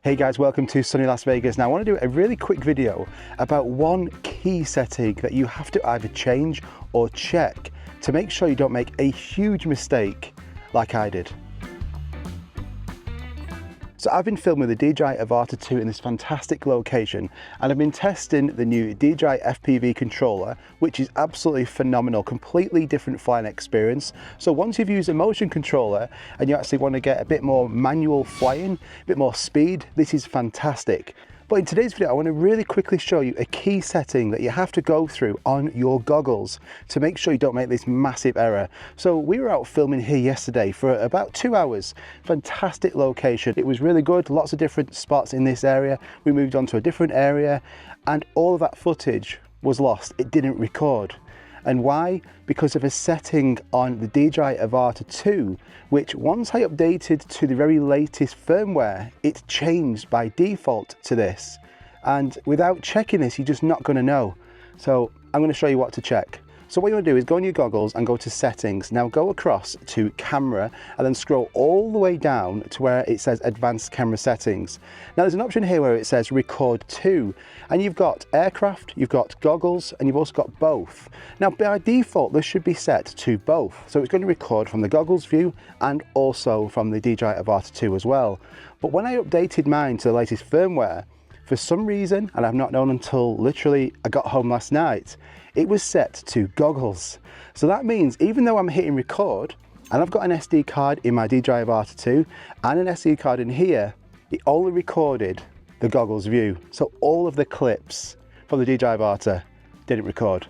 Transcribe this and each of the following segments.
Hey guys, welcome to sunny Las Vegas. Now I want to do a really quick video about one key setting that you have to either change or check to make sure you don't make a huge mistake like I did. So I've been filming the DJI Avata 2 in this fantastic location, and I've been testing the new DJI FPV controller, which is absolutely phenomenal, completely different flying experience. So once you've used a motion controller and you actually want to get a bit more manual flying, a bit more speed, this is fantastic. But in today's video, I want to really quickly show you a key setting that you have to go through on your goggles to make sure you don't make this massive error. So we were out filming here yesterday for about 2 hours. Fantastic location. It was really good. Lots of different spots in this area. We moved on to a different area and all of that footage was lost. It didn't record. And why? Because of a setting on the DJI Avata 2, which once I updated to the very latest firmware, it changed by default to this. And without checking this, you're just not going to know. So I'm going to show you what to check. So what you want to do is go on your goggles and go to settings. Now go across to camera and then scroll all the way down to where it says advanced camera settings. Now there's an option here where it says record to, and you've got aircraft, you've got goggles, and you've also got both. Now by default this should be set to both. So it's going to record from the goggles view and also from the DJI Avata 2 as well. But when I updated mine to the latest firmware, for some reason, and I've not known until literally I got home last night, it was set to goggles. So that means even though I'm hitting record and I've got an SD card in my DJI Avata 2 and an SD card in here, it only recorded the goggles view. So all of the clips from the DJI Avata didn't record.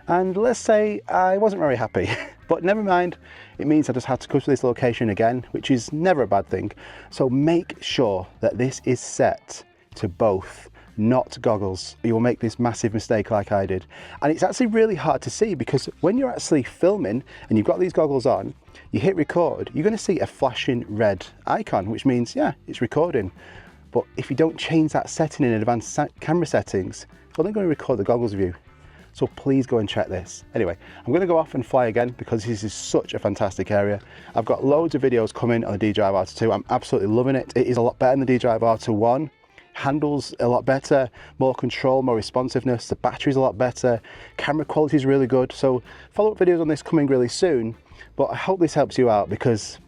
And let's say I wasn't very happy, but never mind. It means I just had to go to this location again, which is never a bad thing. So make sure that this is set to both, not goggles. You will make this massive mistake like I did. And it's actually really hard to see because when you're actually filming and you've got these goggles on, you hit record, you're going to see a flashing red icon, which means, yeah, it's recording. But if you don't change that setting in advanced camera settings, it's only going to record the goggles view. So please go and check this. Anyway, I'm going to go off and fly again because this is such a fantastic area. I've got loads of videos coming on the DJI Avata 2. I'm absolutely loving it. It is a lot better than the DJI Avata 1. Handles a lot better, more control, more responsiveness, the battery's a lot better, camera quality is really good. So follow-up videos on this coming really soon, but I hope this helps you out because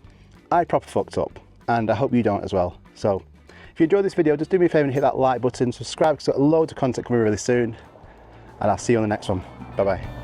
I proper fucked up and I hope you don't as well. So if you enjoyed this video, just do me a favor and hit that like button, subscribe because I've got loads of content coming really soon, and I'll see you on the next one. Bye bye.